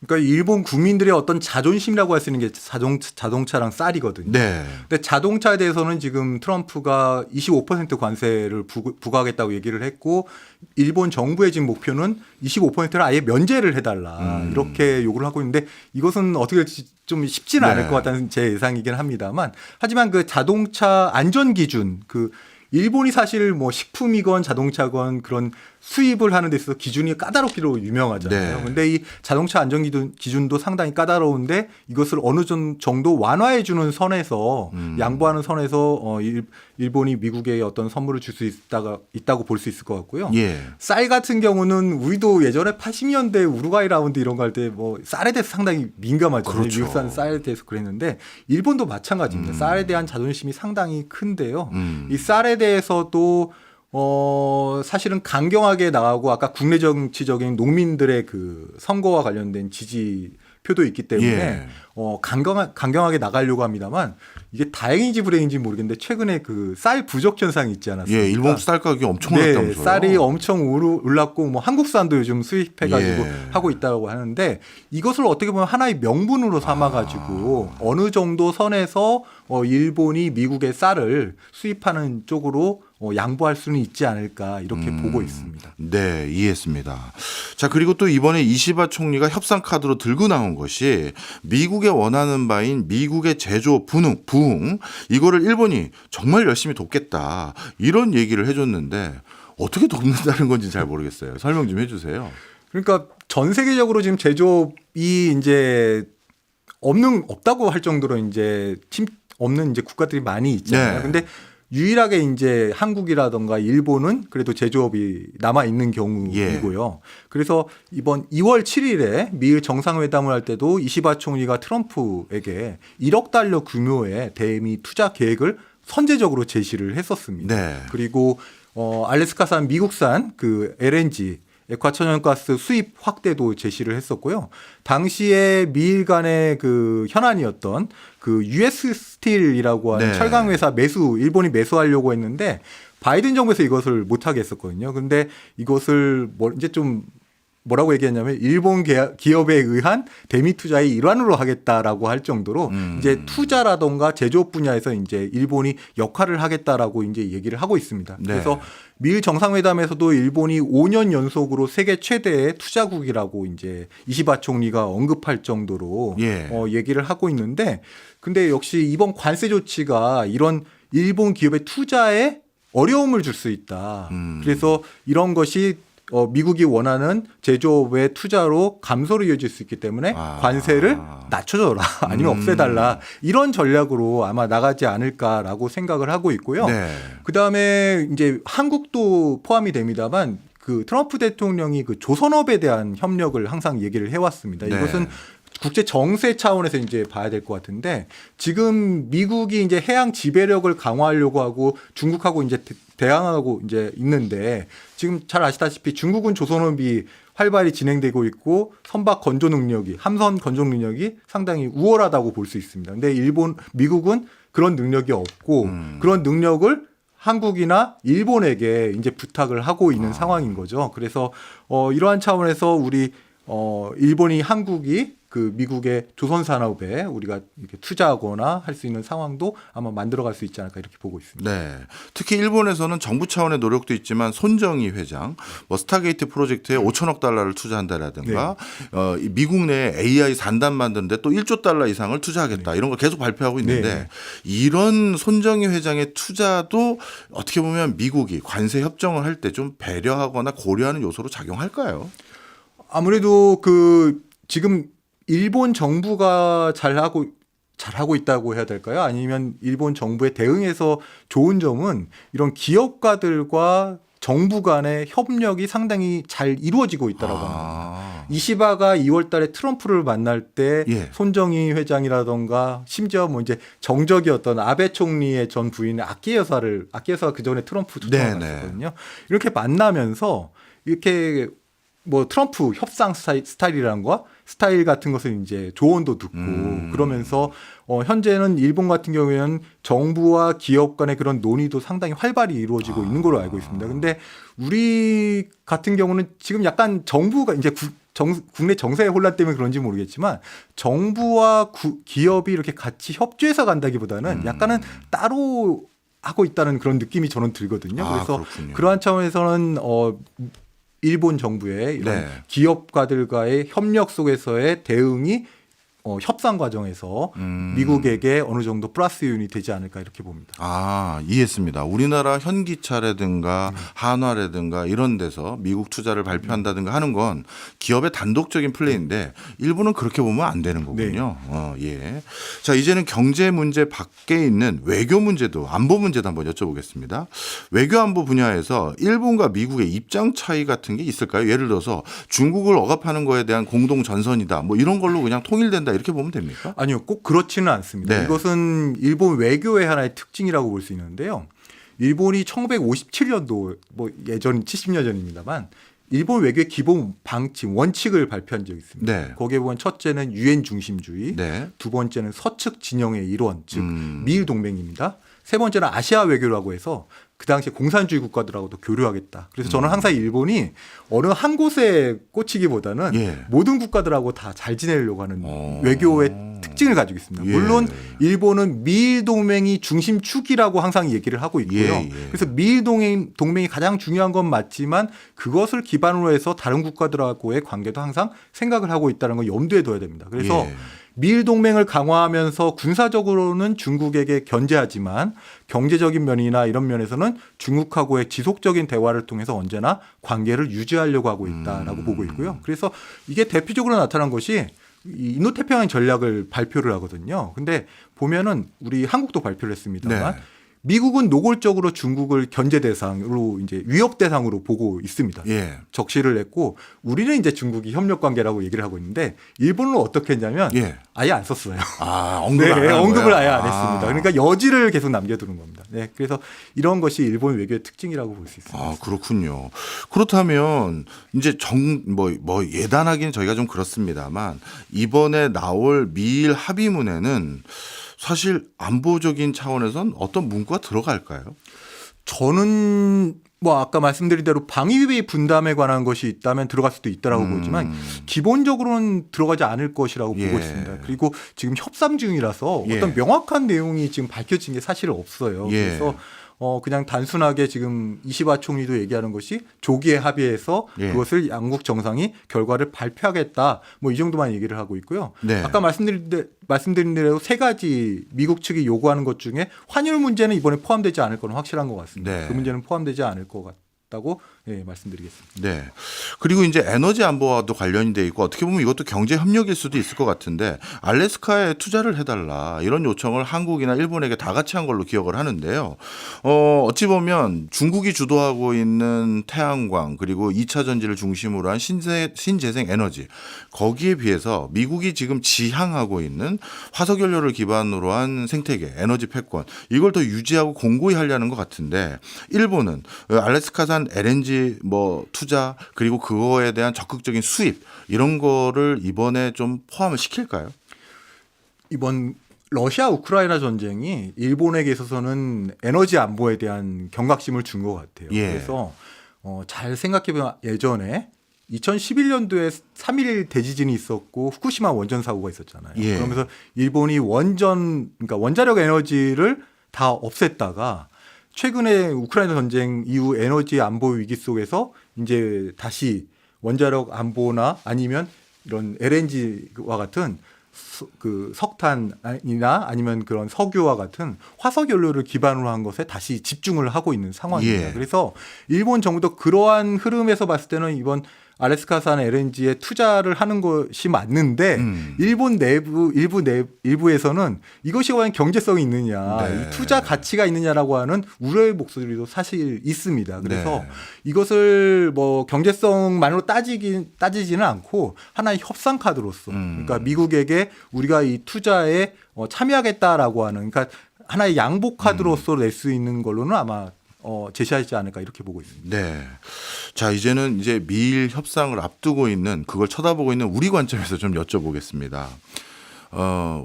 S2: 그러니까 일본 국민들의 어떤 자존심이라고 할 수 있는 게 자동차랑 쌀이거든요.
S1: 네.
S2: 근데 자동차에 대해서는 지금 트럼프가 25% 관세를 부과하겠다고 얘기를 했고 일본 정부의 지금 목표는 25%를 아예 면제를 해달라 이렇게 요구를 하고 있는데 이것은 어떻게 될지 좀 쉽지는
S1: 네.
S2: 않을 것 같다는 제 예상이긴 합니다만 하지만 그 자동차 안전 기준 일본이 사실 뭐 식품이건 자동차건 그런 수입을 하는 데 있어서 기준이 까다롭기로 유명하잖아요.
S1: 네.
S2: 그런데 이 자동차 안전 기준도 상당히 까다로운데 이것을 어느 정도 완화해 주는 선에서 양보하는 선에서 일본이 미국에 어떤 선물을 줄 수 있다고 볼 수 있을 것 같고요.
S1: 예.
S2: 쌀 같은 경우는 우리도 예전에 80년대 우루과이 라운드 이런 거 할 때 뭐 쌀에 대해서 상당히 민감하잖아요.
S1: 그렇죠.
S2: 미국산 쌀에 대해서 그랬는데 일본도 마찬가지입니다. 쌀에 대한 자존심이 상당히 큰데요. 이 쌀에 대해서도 사실은 강경하게 나가고 아까 국내 정치적인 농민들의 그 선거와 관련된 지지표도 있기 때문에
S1: 예.
S2: 강경하게 나가려고 합니다만 이게 다행인지 불행인지 모르겠는데 최근에 그 쌀 부족 현상이 있지 않았습니까?
S1: 예, 일본 쌀 가격이 엄청
S2: 네,
S1: 올랐다면서요.
S2: 쌀이 엄청 올랐고 뭐 한국산도 요즘 수입해가지고
S1: 예.
S2: 하고 있다고 하는데 이것을 어떻게 보면 하나의 명분으로 삼아가지고 어느 정도 선에서 일본이 미국의 쌀을 수입하는 쪽으로 양보할 수는 있지 않을까 이렇게 보고 있습니다.
S1: 네, 이해했습니다. 자, 그리고 또 이번에 이시바 총리가 협상 카드로 들고 나온 것이 미국의 원하는 바인 미국의 제조 부흥 이거를 일본이 정말 열심히 돕겠다 이런 얘기를 해줬는데 어떻게 돕는다는 건지 잘 모르겠어요. 설명 좀 해주세요.
S2: 그러니까 전 세계적으로 지금 제조업이 이제 없다고 할 정도로 이제 없는 이제 국가들이 많이 있잖아요.
S1: 네.
S2: 근데 유일하게 이제 한국이라던가 일본은 그래도 제조업이 남아 있는 경우이고요. 그래서 이번 2월 7일에 미일 정상회담을 할 때도 이시바 총리가 트럼프에게 1억 달러 규모의 대미 투자 계획을 선제적으로 제시를 했었습니다.
S1: 네.
S2: 그리고 알래스카산 미국산 그 LNG 액화천연가스 수입 확대도 제시를 했었고요. 당시에 미일 간의 그 현안이었던 그 US 스틸이라고 하는
S1: 네.
S2: 철강 회사 일본이 매수하려고 했는데 바이든 정부에서 이것을 못하게 했었거든요. 근데 이것을 이제 좀 뭐라고 얘기했냐면 일본 기업에 의한 대미 투자의 일환으로 하겠다라고 할 정도로 이제 투자라던가 제조업 분야에서 이제 일본이 역할을 하겠다라고 이제 얘기를 하고 있습니다.
S1: 네.
S2: 그래서 미일 정상회담에서도 일본이 5년 연속으로 세계 최대의 투자국이라고 이제 이시바 총리가 언급할 정도로
S1: 예.
S2: 얘기를 하고 있는데 근데 역시 이번 관세 조치가 이런 일본 기업의 투자에 어려움을 줄 수 있다. 그래서 이런 것이 미국이 원하는 제조업의 투자로 감소로 이어질 수 있기 때문에 관세를 낮춰줘라 아니면 없애달라 이런 전략으로 아마 나가지 않을까라고 생각을 하고 있고요.
S1: 네.
S2: 그다음에 이제 한국도 포함이 됩니다만 그 트럼프 대통령이 그 조선업에 대한 협력을 항상 얘기를 해왔습니다.
S1: 네.
S2: 이것은 국제 정세 차원에서 이제 봐야 될 것 같은데 지금 미국이 이제 해양 지배력을 강화하려고 하고 중국하고 이제 대항하고 이제 있는데 지금 잘 아시다시피 중국은 조선업이 활발히 진행되고 있고 선박 건조 능력이 함선 건조 능력이 상당히 우월하다고 볼 수 있습니다. 근데 미국은 그런 능력이 없고 그런 능력을 한국이나 일본에게 이제 부탁을 하고 있는 상황인 거죠. 그래서 이러한 차원에서 우리 일본이 한국이 그 미국의 조선 산업에 우리가 이렇게 투자하거나 할 수 있는 상황도 아마 만들어갈 수 있지 않을까 이렇게 보고 있습니다.
S1: 네. 특히 일본에서는 정부 차원의 노력도 있지만 손정희 회장, 스타게이트 프로젝트에 5천억 달러를 투자한다라든가 이 미국 내 AI 산단 만드는데 또 1조 달러 이상을 투자하겠다 이런 걸 계속 발표하고 있는데 이런 손정희 회장의 투자도 어떻게 보면 미국이 관세 협정을 할 때 좀 배려하거나 고려하는 요소로 작용할까요?
S2: 아무래도 그 지금 일본 정부가 잘하고 잘하고 있다고 해야 될까요? 아니면 일본 정부의 대응에서 좋은 점은 이런 기업가들과 정부 간의 협력이 상당히 잘 이루어지고 있다라고 합니다. 이시바가 2월 달에 트럼프를 만날 때
S1: 예.
S2: 손정희 회장이라던가 심지어 뭐 이제 정적이었던 아베 총리의 전 부인의 아키 여사가 그전에 트럼프 초청을
S1: 네네.
S2: 갔었거든요. 이렇게 만나면서 이렇게 뭐 트럼프 협상 스타일이라는 거 스타일 같은 것을 이제 조언도 듣고 그러면서 현재는 일본 같은 경우에는 정부와 기업 간의 그런 논의도 상당히 활발히 이루어지고 있는 걸로 알고 있습니다. 근데 우리 같은 경우는 지금 약간 정부가 이제 국내 정세의 혼란 때문에 그런지 모르겠지만 정부와 기업이 이렇게 같이 협조해서 간다기보다는 약간은 따로 하고 있다는 그런 느낌이 저는 들거든요. 그래서
S1: 그렇군요.
S2: 그러한 차원에서는 일본 정부의 이런
S1: 네.
S2: 기업가들과의 협력 속에서의 대응이 협상 과정에서 미국에게 어느 정도 플러스 요인이 되지 않을까 이렇게 봅니다.
S1: 이해했습니다. 우리나라 현기차라든가 한화라든가 이런 데서 미국 투자를 발표한다든가 하는 건 기업의 단독적인 플레이인데 일본은 그렇게 보면 안 되는 거군요. 예. 자, 이제는 경제 문제 밖에 있는 외교 문제도 안보 문제도 한번 여쭤보겠습니다. 외교 안보 분야에서 일본과 미국의 입장 차이 같은 게 있을까요? 예를 들어서 중국을 억압하는 거에 대한 공동 전선이다. 뭐 이런 걸로 그냥 통일된다. 이렇게 보면 됩니까?
S2: 아니요, 꼭 그렇지는 않습니다.
S1: 네.
S2: 이것은 일본 외교의 하나의 특징이라고 볼 수 있는데요. 일본이 1957년도 뭐 예전 70년 전입니다만 일본 외교의 기본 방침 원칙을 발표한 적이 있습니다.
S1: 네.
S2: 거기에 보면 첫째는 유엔 중심주의,
S1: 네.
S2: 두 번째는 서측 진영의 일원, 즉 미일 동맹입니다. 세 번째는 아시아 외교라고 해서 그 당시에 공산주의 국가들하고도 교류하겠다. 그래서 저는 항상 일본이 어느 한 곳에 꽂히기보다는
S1: 예.
S2: 모든 국가들하고 다 잘 지내려고 하는 외교의 특징을 가지고 있습니다.
S1: 예.
S2: 물론 일본은 미일 동맹이 중심축이라고 항상 얘기를 하고 있고요.
S1: 예.
S2: 그래서 미일 동맹이 가장 중요한 건 맞지만 그것을 기반으로 해서 다른 국가들하고의 관계도 항상 생각을 하고 있다는 걸 염두에 둬야 됩니다. 그래서
S1: 예.
S2: 미일 동맹을 강화하면서 군사적으로는 중국에게 견제하지만 경제적인 면이나 이런 면에서는 중국하고의 지속적인 대화를 통해서 언제나 관계를 유지하려고 하고 있다라고 보고 있고요. 그래서 이게 대표적으로 나타난 것이 이 인도태평양 전략을 발표를 하거든요. 근데 보면은 우리 한국도 발표를 했습니다만
S1: 네.
S2: 미국은 노골적으로 중국을 견제 대상으로 이제 위협 대상으로 보고 있습니다.
S1: 예.
S2: 적시를 했고 우리는 이제 중국이 협력 관계라고 얘기를 하고 있는데 일본은 어떻게 했냐면
S1: 예.
S2: 아예 안 썼어요.
S1: 언급을 안
S2: 네,
S1: 한
S2: 언급을
S1: 거예요?
S2: 아예 안 했습니다. 그러니까 여지를 계속 남겨두는 겁니다. 네, 그래서 이런 것이 일본 외교의 특징이라고 볼 수 있습니다.
S1: 그렇군요. 그렇다면 이제 예단하기는 저희가 좀 그렇습니다만 이번에 나올 미일 합의문에는 사실 안보적인 차원에선 어떤 문구가 들어갈까요?
S2: 저는 뭐 아까 말씀드린 대로 방위비 분담에 관한 것이 있다면 들어갈 수도 있다라고 보지만 기본적으로는 들어가지 않을 것이라고
S1: 예.
S2: 보고 있습니다. 그리고 지금 협상 중이라서
S1: 예.
S2: 어떤 명확한 내용이 지금 밝혀진 게 사실 없어요.
S1: 예.
S2: 그래서 그냥 단순하게 지금 이시바 총리도 얘기하는 것이 조기에 합의해서
S1: 예.
S2: 그것을 양국 정상이 결과를 발표하겠다. 뭐 이 정도만 얘기를 하고 있고요.
S1: 네.
S2: 아까 말씀드린 대로 세 가지 미국 측이 요구하는 것 중에 환율 문제는 이번에 포함되지 않을 건 확실한 것 같습니다.
S1: 네.
S2: 그 문제는 포함되지 않을 것 같다고 말씀드리겠습니다.
S1: 네. 그리고 이제 에너지 안보와도 관련이 돼 있고 어떻게 보면 이것도 경제 협력일 수도 있을 것 같은데 알래스카에 투자를 해달라 이런 요청을 한국이나 일본에게 다 같이 한 걸로 기억을 하는데요. 어찌 보면 중국이 주도하고 있는 태양광 그리고 2차 전지를 중심으로 한 신재생 에너지 거기에 비해서 미국이 지금 지향하고 있는 화석연료를 기반으로 한 생태계 에너지 패권 이걸 더 유지하고 공고히 하려는 것 같은데 일본은 알래스카산 LNG 투자 그리고 그거에 대한 적극적인 수입 이런 거를 이번에 좀 포함을 시킬까요? 이번
S2: 러시아 우크라이나 전쟁이 일본에게 있어서는 에너지 안보에 대한 경각심을 준 것 같아요.
S1: 예.
S2: 그래서 잘 생각해보면 예전에 2011년도에 3.1 대지진이 있었고 후쿠시마 원전 사고가 있었잖아요.
S1: 예.
S2: 그러면서 일본이 그러니까 원자력 에너지를 다 없앴다가 최근에 우크라이나 전쟁 이후 에너지 안보 위기 속에서 이제 다시 원자력 안보나 아니면 이런 LNG와 같은 그 석탄이나 아니면 그런 석유와 같은 화석 연료를 기반으로 한 것에 다시 집중을 하고 있는 상황입니다.
S1: 예.
S2: 그래서 일본 정부도 그러한 흐름에서 봤을 때는 이번 알래스카산 LNG에 투자를 하는 것이 맞는데 일본 일부에서는 이것이 과연 경제성이 있느냐,
S1: 네.
S2: 이 투자 가치가 있느냐라고 하는 우려의 목소리도 사실 있습니다. 그래서
S1: 네.
S2: 이것을 뭐 경제성만으로 따지지는 않고 하나의 협상 카드로서, 그러니까 미국에게 우리가 이 투자에 참여하겠다라고 하는, 그러니까 하나의 양보 카드로서 낼 수 있는 걸로는 아마 제시하지 않을까 이렇게 보고 있습니다.
S1: 네. 자, 이제는 이제 미일 협상을 앞두고 있는, 그걸 쳐다보고 있는 우리 관점에서 좀 여쭤보겠습니다.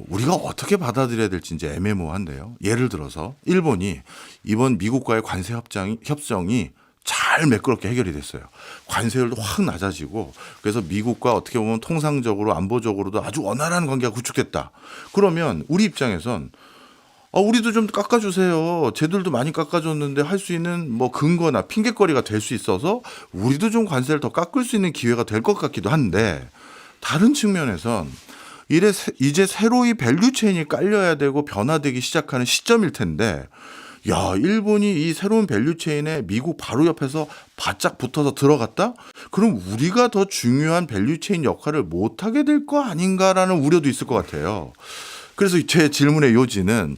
S1: 우리가 어떻게 받아들여야 될지 이제 애매모호한데요. 예를 들어서 일본이 이번 미국과의 관세 협정이 잘 매끄럽게 해결이 됐어요. 관세율도 확 낮아지고, 그래서 미국과 어떻게 보면 통상적으로 안보적으로도 아주 원활한 관계가 구축됐다. 그러면 우리 입장에선 우리도 좀 깎아주세요. 쟤들도 많이 깎아줬는데 할 수 있는 뭐 근거나 핑계거리가 될 수 있어서 우리도 좀 관세를 더 깎을 수 있는 기회가 될 것 같기도 한데, 다른 측면에선 이제 새로이 밸류체인이 깔려야 되고 변화되기 시작하는 시점일 텐데, 야, 일본이 이 새로운 밸류체인에 미국 바로 옆에서 바짝 붙어서 들어갔다? 그럼 우리가 더 중요한 밸류체인 역할을 못하게 될 거 아닌가라는 우려도 있을 것 같아요. 그래서 제 질문의 요지는,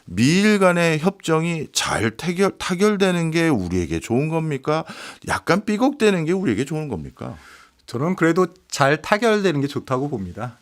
S1: 미일 간의 협정이 잘 타결되는 게 우리에게 좋은 겁니까? 약간 삐걱대는 게 우리에게 좋은 겁니까?
S2: 저는 그래도 잘 타결되는 게 좋다고 봅니다.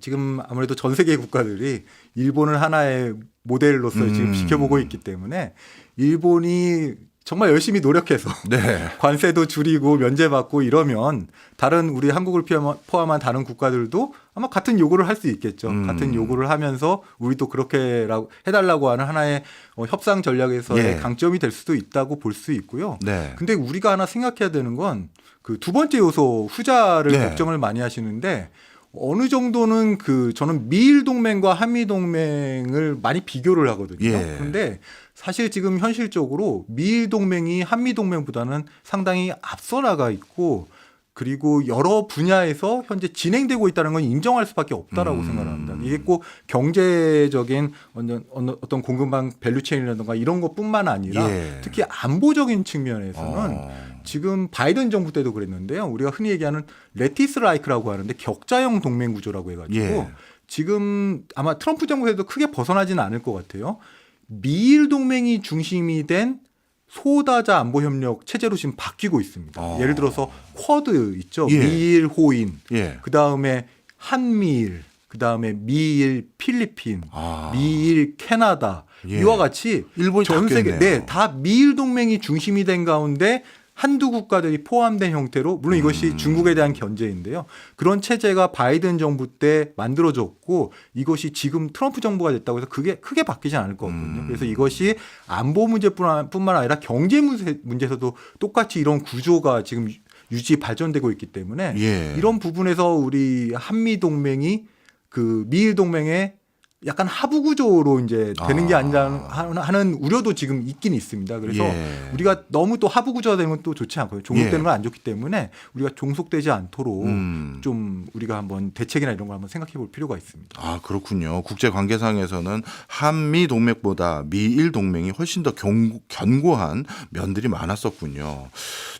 S2: 지금 아무래도 전 세계 국가들이 일본을 하나의 모델로서 지금 지켜보고 있기 때문에 일본이 정말 열심히 노력해서
S1: 네.
S2: 관세도 줄이고 면제받고 이러면 다른 우리 한국을 포함한 다른 국가들도 아마 같은 요구를 할 수 있겠죠. 같은 요구를 하면서 우리도 그렇게 해달라고 하는 하나의 협상 전략에서의
S1: 예.
S2: 강점이 될 수도 있다고 볼 수 있고요.
S1: 네.
S2: 근데 우리가 하나 생각해야 되는 건 그 두 번째 요소 후자를
S1: 네.
S2: 걱정을 많이 하시는데, 어느 정도는 저는 미일 동맹과 한미 동맹을 많이 비교를 하거든요.
S1: 예.
S2: 그런데 사실 지금 현실적으로 미일 동맹이 한미 동맹보다는 상당히 앞서 나가 있고, 그리고 여러 분야에서 현재 진행되고 있다는 건 인정할 수밖에 없다라고 생각합니다. 이게 꼭 경제적인 어떤 공급망 밸류체인이라든가 이런 것뿐만 아니라
S1: 예.
S2: 특히 안보적인 측면에서는 지금 바이든 정부 때도 그랬는데요. 우리가 흔히 얘기하는 레티스 라이크라고 하는데 격자형 동맹 구조라고 해가지고
S1: 예.
S2: 지금 아마 트럼프 정부 때도 크게 벗어나지는 않을 것 같아요. 미일 동맹이 중심이 된 소다자 안보 협력 체제로 지금 바뀌고 있습니다. 예를 들어서 쿼드 있죠.
S1: 예.
S2: 미일 호인,
S1: 예.
S2: 그다음에 한미일, 그다음에 미일 필리핀,
S1: 아.
S2: 미일 캐나다,
S1: 예.
S2: 이와 같이
S1: 일본이
S2: 전 세계
S1: 바뀌었네요.
S2: 다 미일 동맹이 중심이 된 가운데 한두 국가들이 포함된 형태로, 물론 이것이 중국에 대한 견제인데요. 그런 체제가 바이든 정부 때 만들어졌고, 이것이 지금 트럼프 정부가 됐다고 해서 그게 크게 바뀌지 않을 거거든요. 그래서 이것이 안보 문제뿐만 아니라 경제 문제에서도 똑같이 이런 구조가 지금 유지 발전되고 있기 때문에
S1: 예.
S2: 이런 부분에서 우리 한미 동맹이 그 미일 동맹의 약간 하부 구조로 이제 되는 게 아니라 하는 우려도 지금 있긴 있습니다. 그래서
S1: 예.
S2: 우리가 너무 또 하부 구조가 되면 또 좋지 않고요. 종속되는
S1: 예.
S2: 건 안 좋기 때문에 우리가 종속되지 않도록
S1: 음.
S2: 좀 우리가 한번 대책이나 이런 걸 한번 생각해 볼 필요가 있습니다.
S1: 아, 그렇군요. 국제 관계상에서는 한미 동맹보다 미일 동맹이 훨씬 더 견고한 면들이 많았었군요.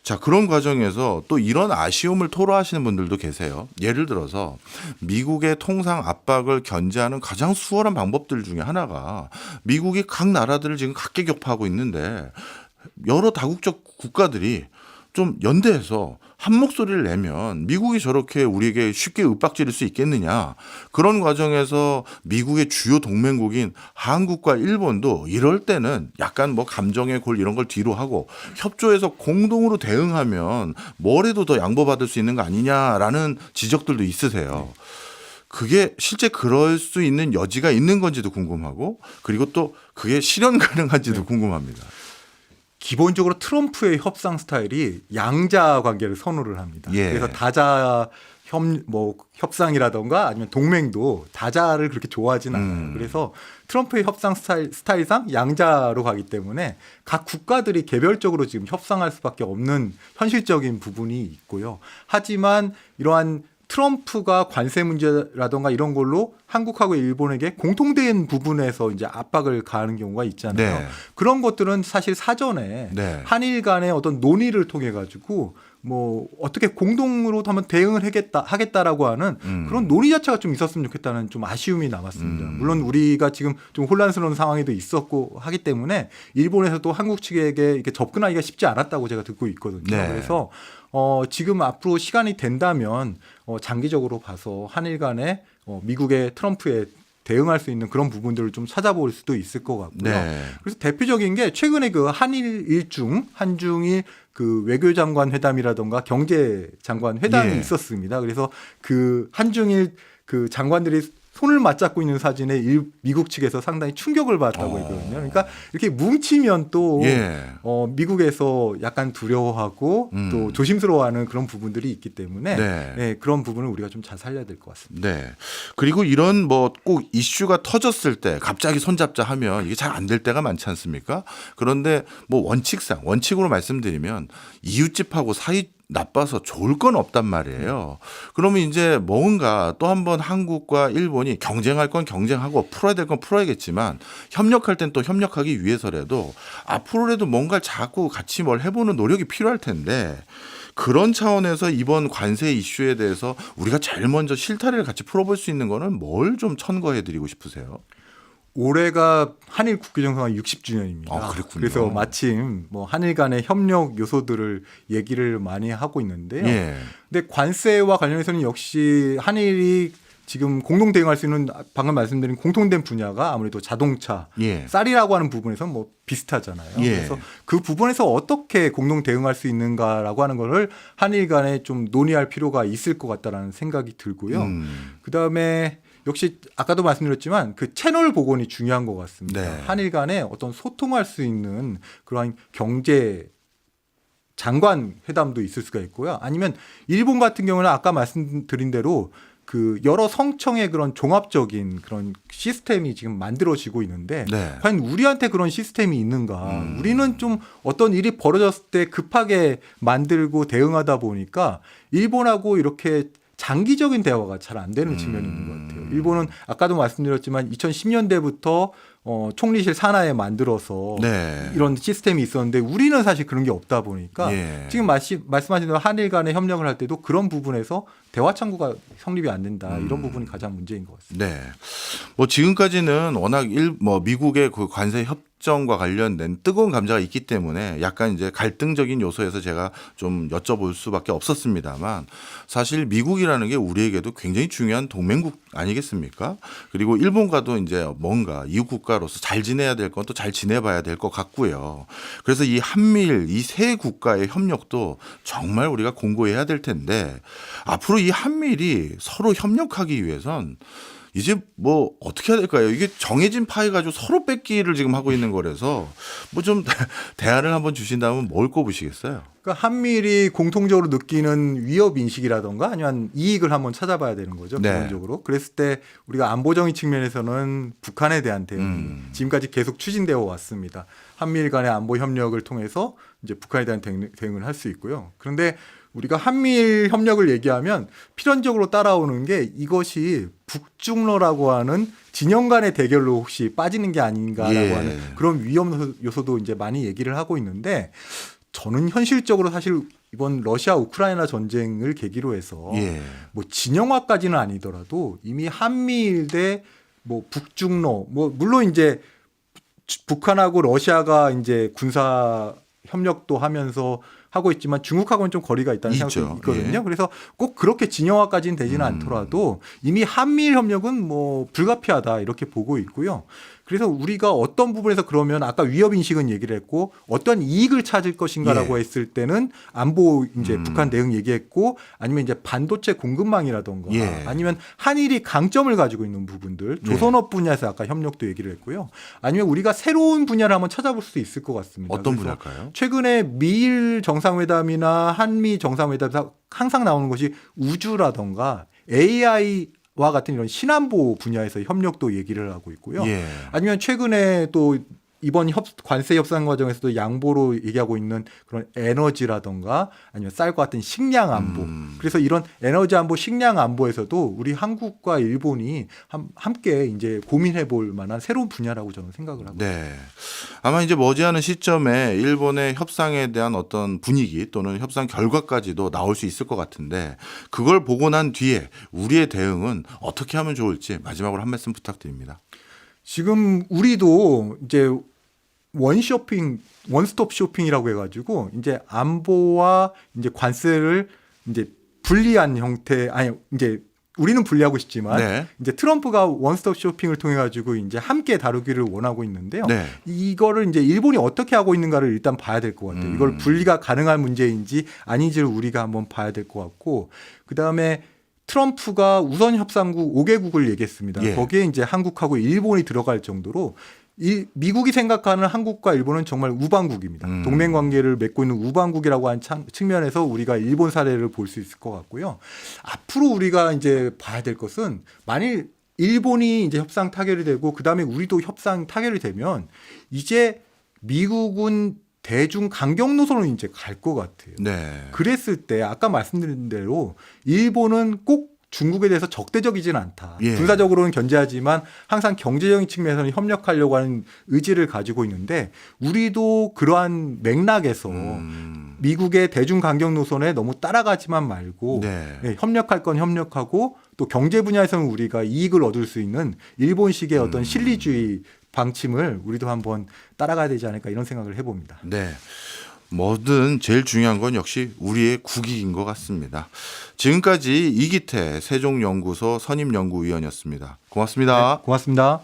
S1: 자, 그런 과정에서 또 이런 아쉬움을 토로하시는 분들도 계세요. 예를 들어서 미국의 통상 압박을 견제하는 가장 수월한 방법들 중에 하나가, 미국이 각 나라들을 지금 각계격파하고 있는데 여러 다국적 국가들이 좀 연대해서 한 목소리를 내면 미국이 저렇게 우리에게 쉽게 윽박지를 수 있겠느냐. 그런 과정에서 미국의 주요 동맹국인 한국과 일본도 이럴 때는 약간 뭐 감정의 골 이런 걸 뒤로 하고 협조해서 공동으로 대응하면 뭐래도 더 양보받을 수 있는 거 아니냐라는 지적들도 있으세요. 그게 실제 그럴 수 있는 여지가 있는 건지도 궁금하고, 그리고 또 그게 실현 가능한지도 궁금합니다.
S2: 기본적으로 트럼프의 협상 스타일이 양자 관계를 선호를 합니다.
S1: 예.
S2: 그래서 다자 협상이라던가 아니면 동맹도 다자를 그렇게 좋아하지는 않아요. 그래서 트럼프의 협상 스타일상 양자로 가기 때문에 각 국가들이 개별적으로 지금 협상할 수밖에 없는 현실적인 부분이 있고요. 하지만 이러한 트럼프가 관세 문제라던가 이런 걸로 한국하고 일본에게 공통된 부분에서 이제 압박을 가하는 경우가 있잖아요.
S1: 네.
S2: 그런 것들은 사실 사전에
S1: 네.
S2: 한일 간의 어떤 논의를 통해 가지고 뭐 어떻게 공동으로 한번 대응을 하겠다라고 하는 그런 논의 자체가 좀 있었으면 좋겠다는 좀 아쉬움이 남았습니다. 물론 우리가 지금 좀 혼란스러운 상황에도 있었고 하기 때문에 일본에서도 한국 측에게 이렇게 접근하기가 쉽지 않았다고 제가 듣고 있거든요.
S1: 네.
S2: 그래서 지금 앞으로 시간이 된다면 장기적으로 봐서 한일 간에 미국의 트럼프에 대응할 수 있는 그런 부분들을 좀 찾아볼 수도 있을 것 같고요.
S1: 네.
S2: 그래서 대표적인 게 최근에 그 한일 일중, 한중일 그 외교장관 회담이라던가 경제장관 회담이
S1: 예.
S2: 있었습니다. 그래서 그 한중일 그 장관들이 손을 맞잡고 있는 사진에 미국 측에서 상당히 충격을 받았다고 했거든요. 그러니까 이렇게 뭉치면 또
S1: 예.
S2: 미국에서 약간 두려워하고 또 조심스러워하는 그런 부분들이 있기 때문에
S1: 네.
S2: 네, 그런 부분을 우리가 좀 잘 살려야 될 것 같습니다.
S1: 네. 그리고 이런 뭐 꼭 이슈가 터졌을 때 갑자기 손잡자 하면 이게 잘 안 될 때가 많지 않습니까? 그런데 뭐 원칙으로 말씀드리면 이웃집하고 사이 나빠서 좋을 건 없단 말이에요. 그러면 이제 뭔가 또 한 번 한국과 일본이 경쟁할 건 경쟁하고 풀어야 될 건 풀어야겠지만 협력할 땐 또 협력하기 위해서라도 앞으로라도 뭔가 자꾸 같이 뭘 해보는 노력이 필요할 텐데 그런 차원에서 이번 관세 이슈에 대해서 우리가 제일 먼저 실타래를 같이 풀어볼 수 있는 거는 뭘 좀 첨가해 드리고 싶으세요?
S2: 올해가 한일 국교 정상화 60주년입니다.
S1: 아, 그렇군요.
S2: 그래서 마침 뭐 한일 간의 협력 요소들을 얘기를 많이 하고 있는데요.
S1: 예.
S2: 근데 관세와 관련해서는 역시 한일이 지금 공동 대응할 수 있는 방금 말씀드린 공통된 분야가 아무래도 자동차,
S1: 예.
S2: 쌀이라고 하는 부분에서 뭐 비슷하잖아요.
S1: 예.
S2: 그래서 그 부분에서 어떻게 공동 대응할 수 있는가라고 하는 거를 한일 간에 좀 논의할 필요가 있을 것 같다라는 생각이 들고요. 그다음에 역시 아까도 말씀드렸지만 그 채널 복원이 중요한 것 같습니다.
S1: 네.
S2: 한일 간에 어떤 소통할 수 있는 그러한 경제 장관 회담도 있을 수가 있고요. 아니면 일본 같은 경우는 아까 말씀드린 대로 그 여러 성청의 그런 종합적인 그런 시스템이 지금 만들어지고 있는데
S1: 네.
S2: 과연 우리한테 그런 시스템이 있는가? 우리는 좀 어떤 일이 벌어졌을 때 급하게 만들고 대응하다 보니까 일본하고 이렇게 장기적인 대화가 잘 안 되는 측면이 있는 것 같아요. 일본은 아까도 말씀드렸지만 2010년대부터 총리실 산하에 만들어서
S1: 네.
S2: 이런 시스템이 있었는데 우리는 사실 그런 게 없다 보니까
S1: 예.
S2: 지금 말씀하신 대로 한일 간의 협력을 할 때도 그런 부분에서 대화 창구가 성립이 안 된다. 이런 부분이 가장 문제인 것 같습니다.
S1: 네. 뭐 지금까지는 워낙 미국의 그 관세 협정과 관련된 뜨거운 감자가 있기 때문에 약간 이제 갈등적인 요소에서 제가 좀 여쭤볼 수밖에 없었습니다만 사실 미국이라는 게 우리에게도 굉장히 중요한 동맹국 아니겠습니까? 그리고 일본과도 이제 뭔가 이웃 국가로서 잘 지내야 될 건 또 잘 지내봐야 될 것 같고요. 그래서 이 한미일 이 세 국가의 협력도 정말 우리가 공고해야 될 텐데 앞으로 이 한미일이 서로 협력하기 위해선 이제 뭐 어떻게 해야 될까요? 이게 정해진 파이 가지고 서로 뺏기를 지금 하고 있는 거라서 뭐 좀 대안을 한번 주신다면 뭘 꼽으시겠어요?
S2: 그러니까 한미일이 공통적으로 느끼는 위협 인식이라던가 아니면 이익을 한번 찾아봐야 되는 거죠.
S1: 네.
S2: 기본적으로. 그랬을 때 우리가 안보정의 측면에서는 북한에 대한 대응이 지금까지 계속 추진되어 왔습니다. 한미일 간의 안보 협력을 통해서 이제 북한에 대한 대응을 할 수 있고요. 그런데 우리가 한미일 협력을 얘기하면 필연적으로 따라오는 게 이것이 북중러라고 하는 진영 간의 대결로 혹시 빠지는 게 아닌가라고
S1: 예.
S2: 하는 그런 위험 요소도 이제 많이 얘기를 하고 있는데 저는 현실적으로 사실 이번 러시아 우크라이나 전쟁을 계기로 해서
S1: 예.
S2: 뭐 진영화까지는 아니더라도 이미 한미일 대 뭐 북중러 뭐 물론 이제 북한하고 러시아가 이제 군사 협력도 하면서 하고 있지만 중국하고는 좀 거리가 있다는
S1: 있죠.
S2: 생각도 있거든요.
S1: 예.
S2: 그래서 꼭 그렇게 진영화까지는 되지는 않더라도 이미 한미일 협력은 뭐 불가피하다 이렇게 보고 있고요. 그래서 우리가 어떤 부분에서 그러면 아까 위협 인식은 얘기를 했고 어떤 이익을 찾을 것인가라고
S1: 예.
S2: 했을 때는 안보 이제 북한 대응 얘기했고 아니면 이제 반도체 공급망이라던가
S1: 예.
S2: 아니면 한일이 강점을 가지고 있는 부분들 조선업 분야에서 아까 협력도 얘기를 했고요. 아니면 우리가 새로운 분야를 한번 찾아볼 수도 있을 것 같습니다.
S1: 어떤
S2: 그래서
S1: 분야일까요?
S2: 최근에 미일 정상회담이나 한미 정상회담에서 항상 나오는 것이 우주라던가 AI와 같은 이런 신안보 분야에서 협력도 얘기를 하고 있고요.
S1: 예.
S2: 아니면 최근에 또 이번 관세 협상 과정에서도 양보로 얘기하고 있는 그런 에너지라던가 아니면 쌀과 같은 식량 안보. 그래서 이런 에너지 안보, 식량 안보에서도 우리 한국과 일본이 함께 이제 고민해 볼 만한 새로운 분야라고 저는 생각을 하고
S1: 네. 아마 이제 머지않은 시점에 일본의 협상에 대한 어떤 분위기 또는 협상 결과까지도 나올 수 있을 것 같은데 그걸 보고 난 뒤에 우리의 대응은 어떻게 하면 좋을지 마지막으로 한 말씀 부탁드립니다.
S2: 지금 우리도 이제 원스톱 쇼핑이라고 해가지고 이제 안보와 이제 관세를 이제 분리한 형태, 아니 이제 우리는 분리하고 싶지만
S1: 네.
S2: 이제 트럼프가 원스톱 쇼핑을 통해 가지고 이제 함께 다루기를 원하고 있는데요.
S1: 네.
S2: 이거를 이제 일본이 어떻게 하고 있는가를 일단 봐야 될 것 같아요. 이걸 분리가 가능한 문제인지 아닌지를 우리가 한번 봐야 될 것 같고, 그 다음에 트럼프가 우선 협상국 5개국을 얘기했습니다.
S1: 예.
S2: 거기에 이제 한국하고 일본이 들어갈 정도로 미국이 생각하는 한국과 일본은 정말 우방국입니다. 동맹 관계를 맺고 있는 우방국이라고 한 측면에서 우리가 일본 사례를 볼 수 있을 것 같고요. 앞으로 우리가 이제 봐야 될 것은 만일 일본이 이제 협상 타결이 되고 그다음에 우리도 협상 타결이 되면 이제 미국은 대중 강경 노선으로 이제 갈 것 같아요.
S1: 네.
S2: 그랬을 때 아까 말씀드린 대로 일본은 꼭 중국에 대해서 적대적이지는 않다.
S1: 예.
S2: 군사적으로는 견제하지만 항상 경제적인 측면에서는 협력하려고 하는 의지를 가지고 있는데 우리도 그러한 맥락에서 미국의 대중 강경 노선에 너무 따라가지만 말고
S1: 네.
S2: 예, 협력할 건 협력하고 또 경제 분야에서는 우리가 이익을 얻을 수 있는 일본식의 어떤 실리주의 방침을 우리도 한번 따라가야 되지 않을까 이런 생각을 해봅니다.
S1: 네. 뭐든 제일 중요한 건 역시 우리의 국익인 것 같습니다. 지금까지 이기태 세종연구소 선임연구위원이었습니다. 고맙습니다.
S2: 네, 고맙습니다.